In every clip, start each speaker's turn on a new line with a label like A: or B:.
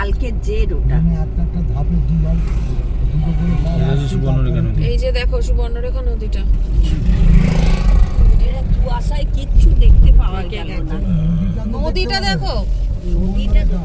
A: কালকে জেড ওটা।
B: এই যে দেখো সুবর্ণরেখা নদীটা,
A: কুয়াশায় কিচ্ছু দেখতে পাওয়া গেল না।
B: নদীটা দেখো,
A: নদীটা তো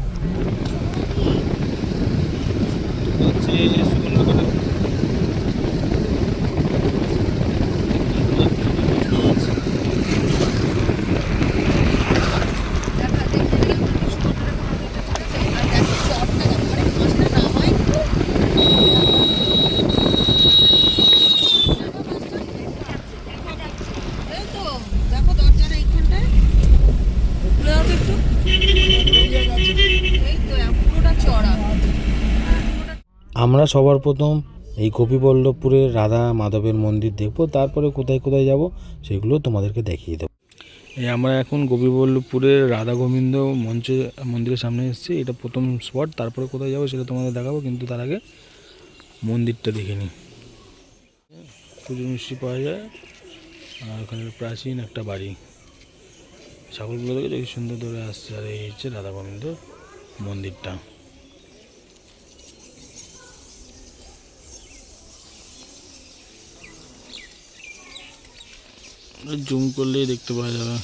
B: দেখো দরজাটা এইখানটায় খুলে দাও তো একটু। এই তো পুরোটা চড়া।
C: আমরা সবার প্রথম এই গোপীবল্লভপুরের রাধা মাধবের মন্দির দেখব, তারপরে কোথায় কোথায় যাব সেগুলো তোমাদেরকে দেখিয়ে দেবো। এই আমরা এখন গোপীবল্লভপুরের রাধা গোবিন্দ মন্দিরের সামনে এসেছি। এটা প্রথম স্পট, তারপরে কোথায় যাবো সেটা তোমাদের দেখাবো, কিন্তু তার আগে মন্দিরটা দেখে নিই। পুজো মিষ্টি পাওয়া যায়, আর ওখানে প্রাচীন একটা বাড়ি, ছাগলগুলো দেখে দেখি সুন্দর ধরে আসছে। আর এই হচ্ছে রাধা গোবিন্দ মন্দিরটা। জুম করলেই দেখতে পাওয়া যাবে।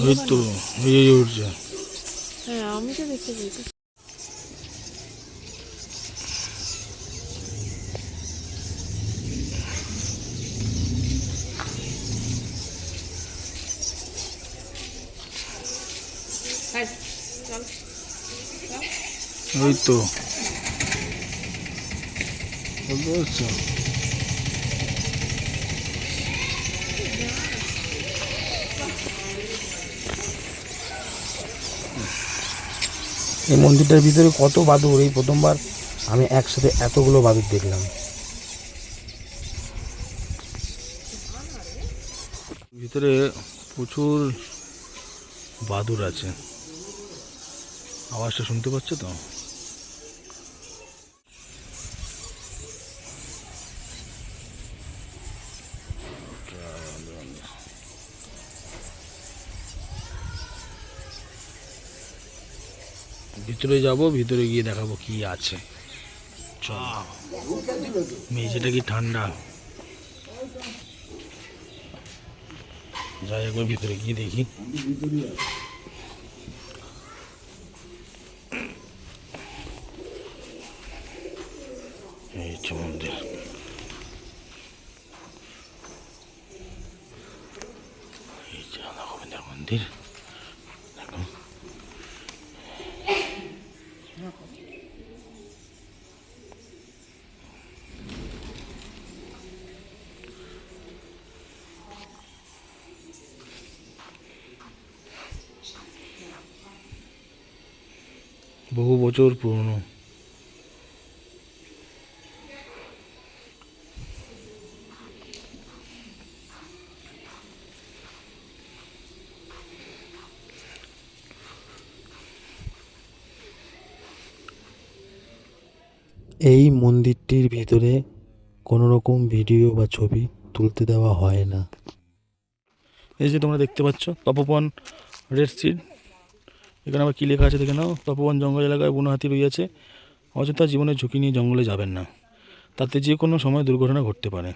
C: ওই তো এই উঠছে।
B: হ্যাঁ আমি তো দেখতে পেয়েছি।
C: ওই তো বুঝতে পারছো? এই মন্দিরটার ভিতরে কত বাদুড়, এই প্রথমবার আমি একসাথে এতগুলো বাদুড় দেখলাম। ভিতরে প্রচুর বাদুড় আছে, আওয়াজটা শুনতে পাচ্ছ তো? ভিতরে যাব, ভিতরে গিয়ে দেখাবো কি আছে। চল, মেঝেটা কি ঠান্ডা, যাই একবার ভিতরে গিয়ে দেখি। এই হচ্ছে মন্দির। এই যে রাধা গোবিন্দের মন্দির। দেখো বহু বছর পুরনো। এই মন্দিরটির ভিতরে কোনো রকম ভিডিও বা ছবি তুলতে দেওয়া হয় না। এই যে তোমরা দেখতে পাচ্ছ তপোবন রেড সিড, এখানে আবার কী লেখা আছে দেখে নাও। তপোবন জঙ্গল এলাকায় বুনো হাতি রয়েছে, অযথা জীবনের ঝুঁকি নিয়ে জঙ্গলে যাবেন না, তাতে যে কোনো সময় দুর্ঘটনা ঘটতে পারে।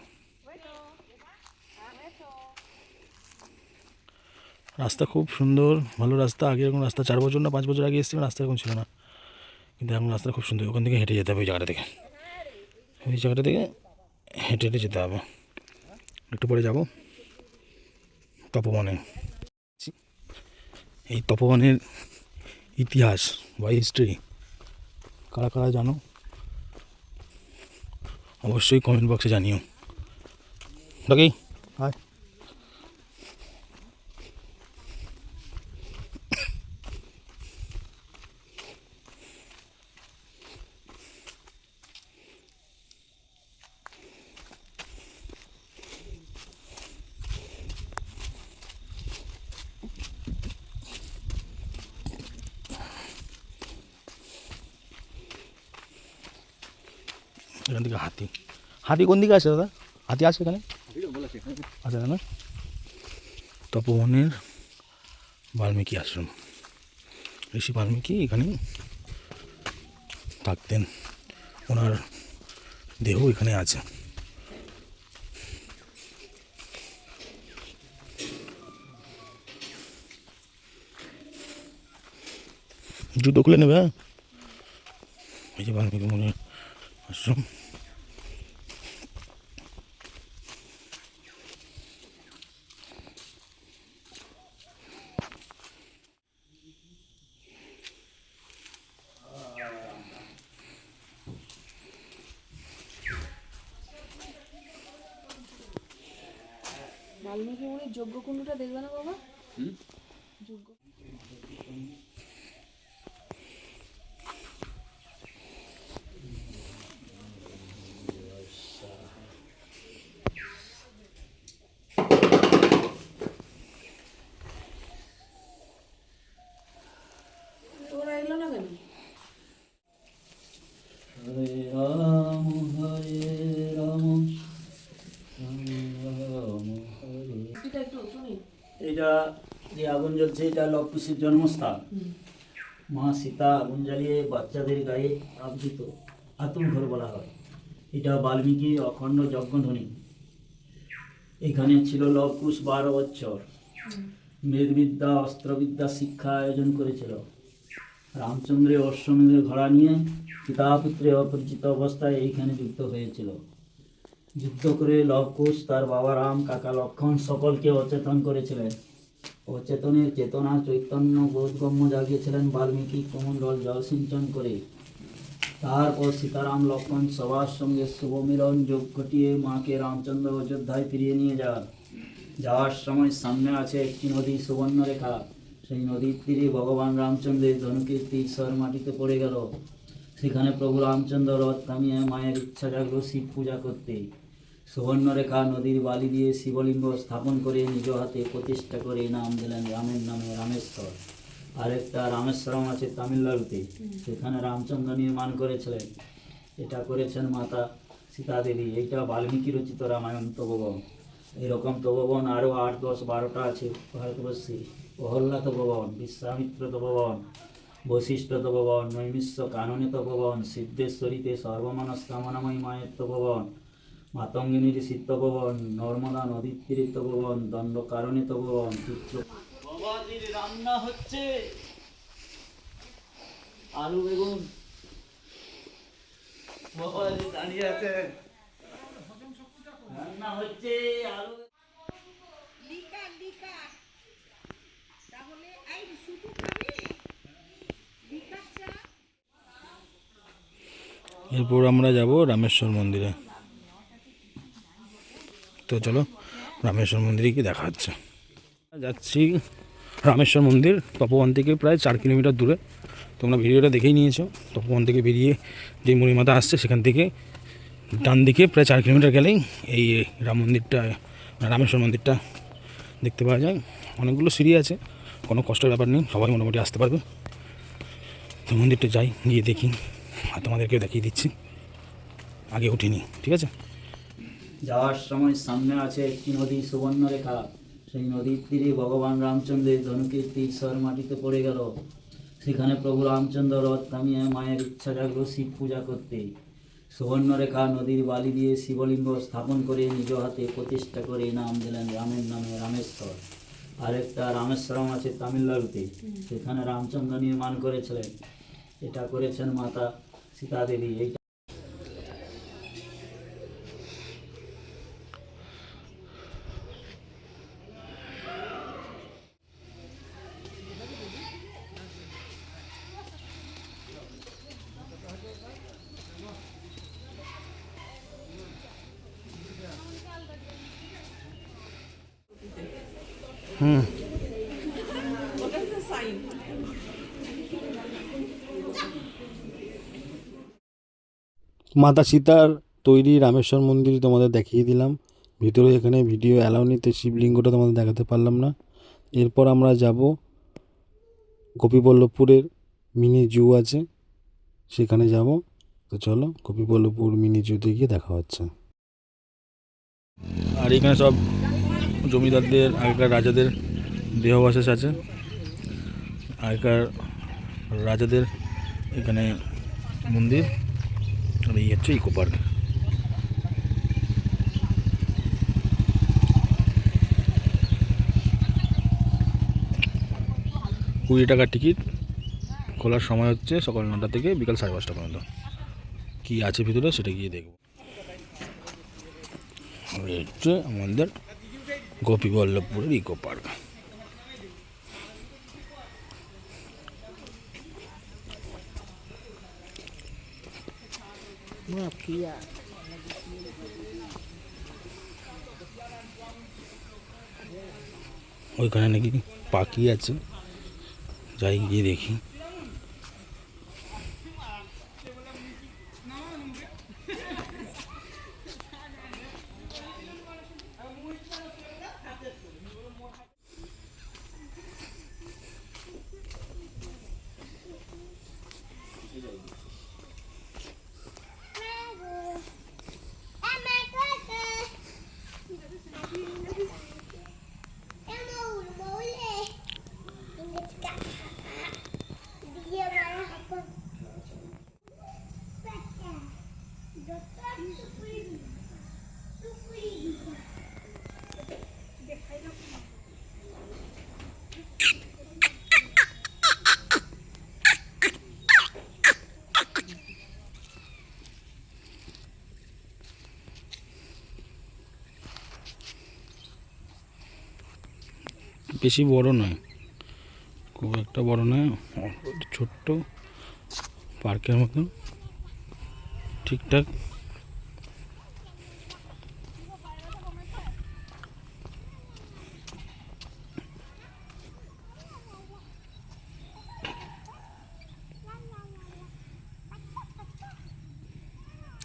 C: রাস্তা খুব সুন্দর, ভালো রাস্তা। আগে এরকম রাস্তা 4 বছর না 5 বছর আগে এসেছিলাম, রাস্তা এরকম ছিল না, কিন্তু এখন রাস্তা খুব সুন্দর। ওখান থেকে হেঁটে যেতে হবে, ওই জায়গাটা থেকে, ওই জায়গাটা থেকে হেঁটে হেঁটে যেতে হবে। একটু পরে যাব তপোবনে। এই তপোবনের ইতিহাস বা হিস্ট্রি কারা কারা জানো অবশ্যই কমেন্ট বক্সে জানিও। ওকে হাই। এখান থেকে হাতি, হাতি কোন দিকে আছে দাদা? হাতি আছে এখানে? আচ্ছা না, তপবনের বাল্মীকি আশ্রম। ঋষি বাল্মীকি এখানে থাকতেন, ওনার দেহ এখানে আছে। জুতো খুলে নেবে। এই যে বাল্মীকি মুনির আশ্রম।
B: বাল্মীকি মুনির যজ্ঞকুণ্ডটা দেখবে না বাবা? যজ্ঞ ওরা এলো না কেন?
D: হরে রাম হরে রাম রাম হরে।
B: এটা একটু শুনি।
D: এটা যে আগুন জ্বলছে এটা লব কুশের জন্মস্থান। মা সীতা আগুন জ্বালিয়ে বাচ্চাদের গায়ে আবৃত আতুর ঘর বলা হয়। এটা বাল্মীকির অখণ্ড যজ্ঞধ্বনি। এখানে ছিল লবকুশ 12 বছর মেদবিদ্যা অস্ত্রবিদ্যা শিক্ষা আয়োজন করেছিল। রামচন্দ্রের অশ্বমেধের ঘোড়া নিয়ে পিতাপুত্রে অপরিচিত অবস্থায় এইখানে যুক্ত হয়েছিল। যুদ্ধ করে লবকুশ তার বাবা রাম, কাকা লক্ষণ সকলকে অচেতন করেছিলেন। অচেতনের চেতনা চৈতন্য বোধগম্য জাগিয়েছিলেন বাল্মীকি কমণ্ডল জল সিঞ্চন করে। তারপর সীতারাম লক্ষণ সবার সঙ্গে শুভ মিলন যোগ ঘটিয়ে মাকে রামচন্দ্র অযোধ্যায় ফিরিয়ে নিয়ে যাওয়ার সময় সামনে আছে একটি নদী সুবর্ণরেখা। সেই নদীর তীরে ভগবান রামচন্দ্রের ধনুকের তীর সর মাটিতে পড়ে গেল। সেখানে প্রভু রামচন্দ্র রথ থামিয়ে মায়ের ইচ্ছা জাগলো শিব পূজা করতে। সুবর্ণরেখা নদীর বালি দিয়ে শিবলিঙ্গ স্থাপন করে নিজ হাতে প্রতিষ্ঠা করে নাম দিলেন রামের নামে রামেশ্বর। আরেকটা রামেশ্বরম আছে তামিলনাড়ুতে, সেখানে রামচন্দ্র নির্মাণ করেছিলেন। এটা করেছেন মাতা সীতা দেবী। এইটা বাল্মীকি রচিত রামায়ণ তপবন। এরকম তপবন আরও 8, 10, 12টা আছে ভারতবর্ষে। অহল্লা তপবন, বিশ্বামিত্র তপবন, বশিষ্ঠ তপবন, নৈমিষ্য কাননে তপবন, সিদ্ধেশ্বরীতে সর্বমনস্কামনাময়ী মায়ের তপবন, মাতঙ্গিনীর ঋষির তপবন, নর্মদা নদীর তীরের তপবন, দণ্ড কারণে তপবন। বাবাজির রান্না হচ্ছে আলু বেগুন। বাবাজি দাঁড়িয়ে আছে, রান্না হচ্ছে আলু।
C: এরপর আমরা যাব রামেশ্বর মন্দিরে। তো চলো রামেশ্বর মন্দিরে কি দেখা হচ্ছে। যাচ্ছি রামেশ্বর মন্দির তপবন থেকে প্রায় 4 কিলোমিটার দূরে। তোমরা ভিডিওটা দেখেই নিয়েছো। তপবন থেকে বেরিয়ে যে মণিমাতা আসছে সেখান থেকে ডান দিকে প্রায় 4 কিলোমিটার গেলেই এই রাম মন্দিরটা, রামেশ্বর মন্দিরটা দেখতে পাওয়া যায়। অনেকগুলো সিঁড়ি আছে, কোনো কষ্টের ব্যাপার নেই, সবাই মোটামুটি আসতে পারবে। তো মন্দিরটা যাই, গিয়ে দেখি আর তোমাদেরকেও দেখিয়ে দিচ্ছি। আগে উঠিনি, ঠিক আছে।
D: যাওয়ার সময় সামনে আছে একটি নদী সুবর্ণরেখা। সেই নদীর তীরে ভগবান রামচন্দ্রের ধনুকের তীর সর মাটিতে পড়ে গেল। সেখানে প্রভু রামচন্দ্র রথ থামিয়ে মায়ের ইচ্ছা জাগলো শিব পূজা করতে। সুবর্ণরেখা নদীর বালি দিয়ে শিবলিঙ্গ স্থাপন করে নিজ হাতে প্রতিষ্ঠা করে নাম দিলেন রামের নামে রামেশ্বর। আরেকটা রামেশ্বরম আছে তামিলনাড়ুতে, সেখানে রামচন্দ্র নির্মাণ করেছিলেন। এটা করেছেন মাতা সীতা দেবী। এইটা
C: মাতা সীতার তৈরি রামেশ্বর মন্দির তোমাদের দেখিয়ে দিলাম। ভিতরে এখানে ভিডিও অ্যালাউ নিতে শিবলিঙ্গটা তোমাদের দেখাতে পারলাম না। এরপর আমরা যাব গোপীবল্লভপুরের মিনি জু আছে, সেখানে যাব। তো চলো গোপীবল্লভপুর মিনি জুতে গিয়ে দেখা হচ্ছে। আর এখানে সব জমিদারদের, আগেকার রাজাদের দেহাবশেষ আছে। আগেকার রাজাদের এখানে মন্দির। আর এই হচ্ছে ইকো পার্ক। টাকা টিকিট। খোলার সময় হচ্ছে সকাল 9টা থেকে বিকাল 5:30 পর্যন্ত। কি আছে ভিতরে সেটা গিয়ে দেখব। এই হচ্ছে আমাদের গোপীবল্লভপুরের ইকো পার্ক। ওইখানে নাকি পাখি আছে, যাই গিয়ে দেখি। বেশি বড় নয়, খুব একটা বড় নয়, ছোট্ট পার্কের মতন ঠিকঠাক।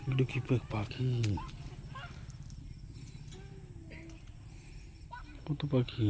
C: এগুলো কি পাখি, কত পাখি।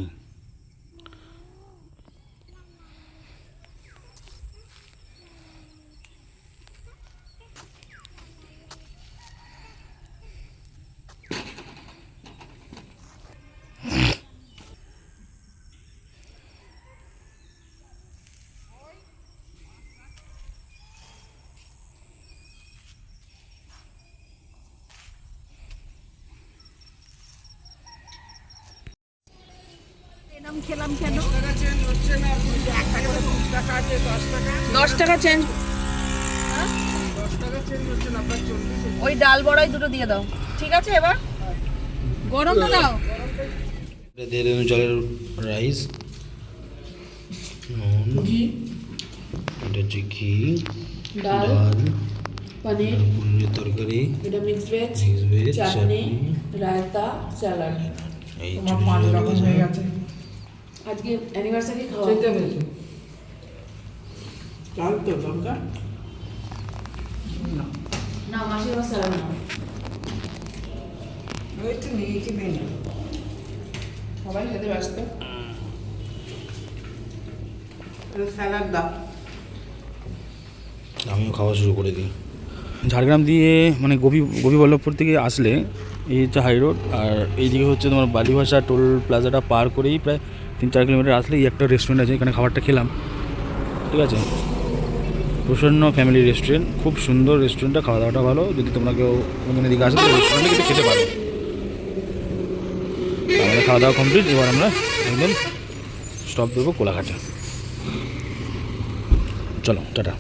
A: এরকম খেলাম কেন?
B: 10 টাকা চেঞ্জ। ওই ডাল বড়াই দুটো দিয়ে দাও। ঠিক আছে, এবার গরমটা দাও।
C: দিয়ে দেন জলের রাইস, নুন, এটা হচ্ছে ঘি, ডাল,
B: পনির,
C: পনিরের তরকারি,
B: এটা মিক্সড ভেজ,
C: চাটনি,
B: চাটনি, রায়তা, স্যালাড।
C: এই
B: তোমার 5 রকম হয়ে গেছে। আজকে অ্যানিভার্সারি খাওয়া।
E: সেটা বেশি চাল তো লঙ্কা
B: না, মাসি আবার স্যালাড না।
E: ওই তো নিয়েছি মেনে
B: সবাই খেতে ব্যস্ত।
E: স্যালাড দাও।
C: আমিও খাওয়া শুরু করে দিই। ঝাড়গ্রাম দিয়ে মানে গোপীবল্লভপুর থেকে আসলে এই হচ্ছে হাই রোড, আর এইদিকে হচ্ছে তোমার বালিভাষা টোল প্লাজাটা পার করেই প্রায় 3-4 কিলোমিটার আসলে এই একটা রেস্টুরেন্ট আছে, এখানে খাবারটা খেলাম। ঠিক আছে, প্রসন্ন ফ্যামিলি রেস্টুরেন্ট, খুব সুন্দর রেস্টুরেন্টটা, খাওয়া দাওয়াটা ভালো। যদি তোমরা কেউ কোনোদিন এদিকে আসো তো রেস্টুরেন্টে কিন্তু খেতে পারো। আমাদের খাওয়া দাওয়া কমপ্লিট, এবার আমরা একদম স্টপ দেবো কোলাঘাটে। চলো টাটা।